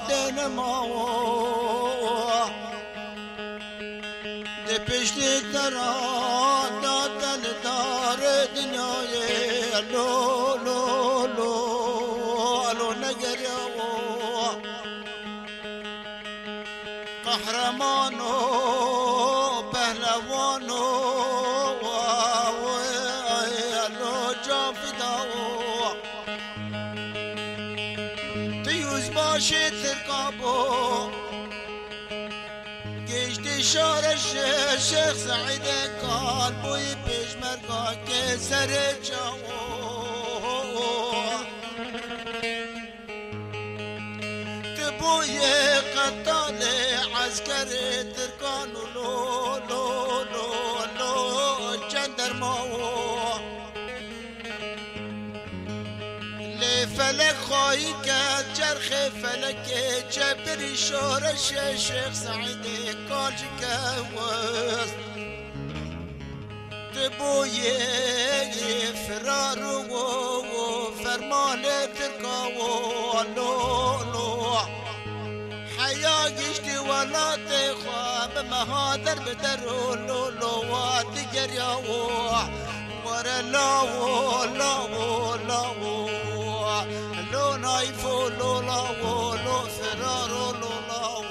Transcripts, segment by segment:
دن ما ده پشتی تران دادن دار دنیای لو لو لو الو نگریا قهرمانو پهلوانو الو جافداو تیوز باشی ترکابو گشتی شارش شیخ سعید کال بوی پیشمرگا که سر جاو تبوی قتال عسکر ترکان لو لو لو لو جندرماو فلک خواهی کرد چرخ فلک جبری شورش شیخ سعید کالج کوست تبوی فرار و فرمان ترکاو لو لو حیا گشتی ولات خواب مهادر بدر لو لو دیگر یاو ور لاو لاو لاو لو نايفو لو لاو لو فرارو لو لاو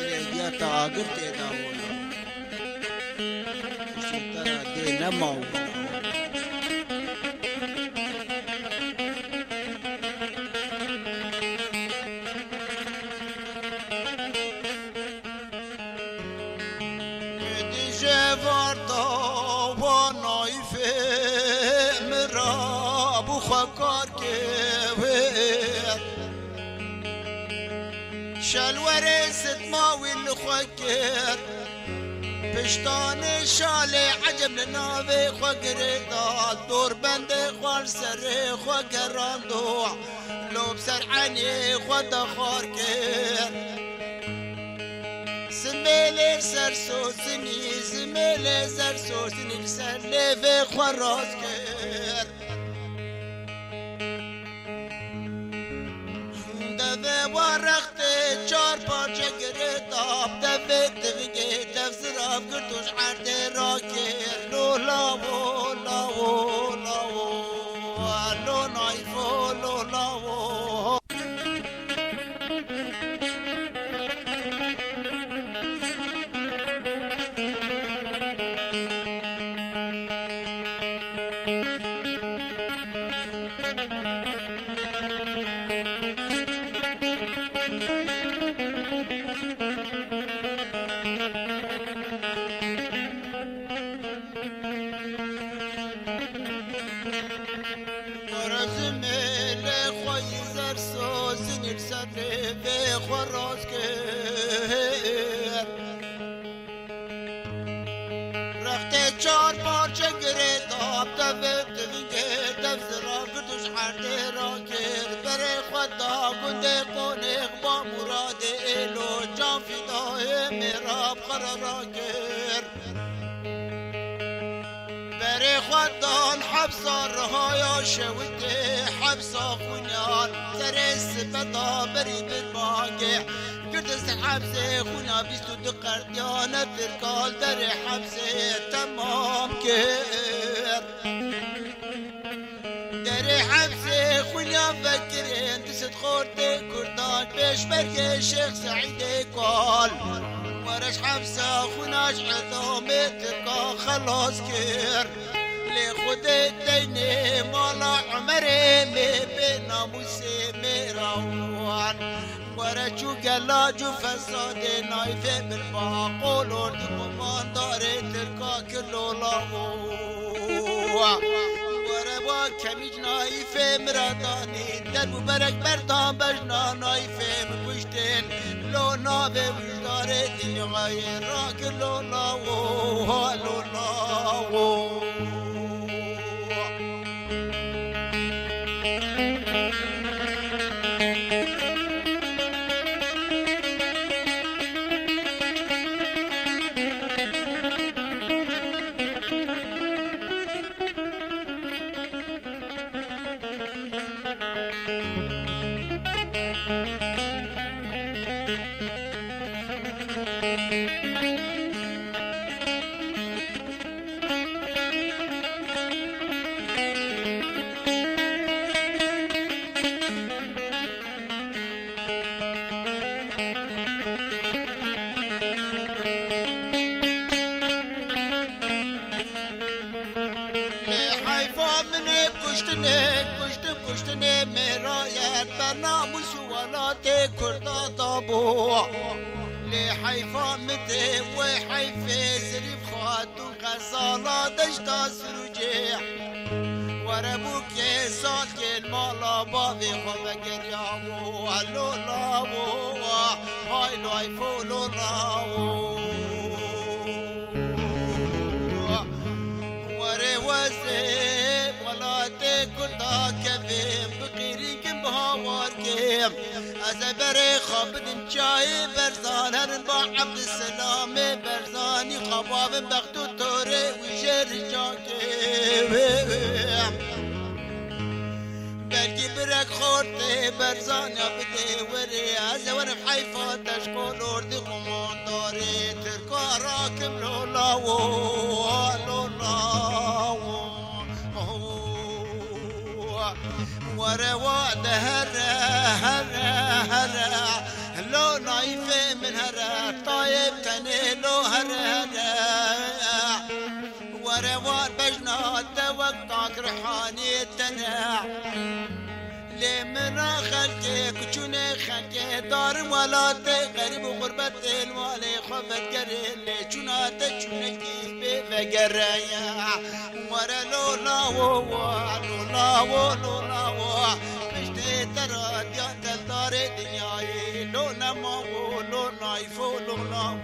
قلت يا داوود ترى دينا موضوع ديجا فردا ونايفه مراب وخكار كوير شلوره ستماوي الخكر پشتان شال عجب لناوی خوگر داد دور بند خوال سر خوگران دو لوب سر عنی خود خار کر زمیل سر سوزنی زمیل سر سوزنی سر لیوی خوراز کر دوی ورخت چار پارچه گرد آب دوی دوی تفسیراف کردوش عرده را کر لو لاو لاو لاو لو نایفو لو لاو خراز کرد رخت چار پارچه گرد آب دوی دفزرا کردوش عرده را کرد بره خدا گنده قونق با مراد ایلو جان فدای مراب قرارا کرد بره خدان حبسا رهایا شوده حبسا خونیان سرس بدا بری بالباگه کردست حبسه خونا بیستو دو قردیانه ترکال در حبسه تمام کرد در حبسه خونا فکرین دست خورده کردان پیش برگ شیخ سعید کال ورش حبسه خوناش عظامه ترکا خلاص کرد لخود الدين مالا عمري بين ناموسي ميراوان ورجو قلاجو فساد نايفه بالباقول ورمان داري تركا كلو لاغو وربا كميج نايفه مراداني دربو برك بردان بجنا نايفه مبشتين لو نابه وجدار دنیای راک لولا و لولا و کشتنه مرایت بر ناموس و ولات کردا دابو لی حیفا مده و حیف زریف خاتون غزالا دشتا سروجه وربو که سال که مالا باوی خواه گریامو لولاو های لایفو لولاو وره وزه كندا كفيم بقيري كم بهوار كيم أزبري خابدم شاي برزان هرنبا عبد السلام برزاني خباب بختو توري وجر جاكيم بلكي برك خورتي برزان بدي وري أزور في حيفا تشكول أردي قمانداري تركا راكم لولاو لولاو وروا هر لو نايف من هر طايب تاني لو هر وروا بجنا توقعك رحاني تنع لمن خلقي كجوني خلقي دار ولاتي غريب وغربة الوالي خفت قريلي جوناتي جونكي بفقريا ورا لولاو لولاو مشتي ترى ديان دار دنياي لو نمو لو نايفو لولاو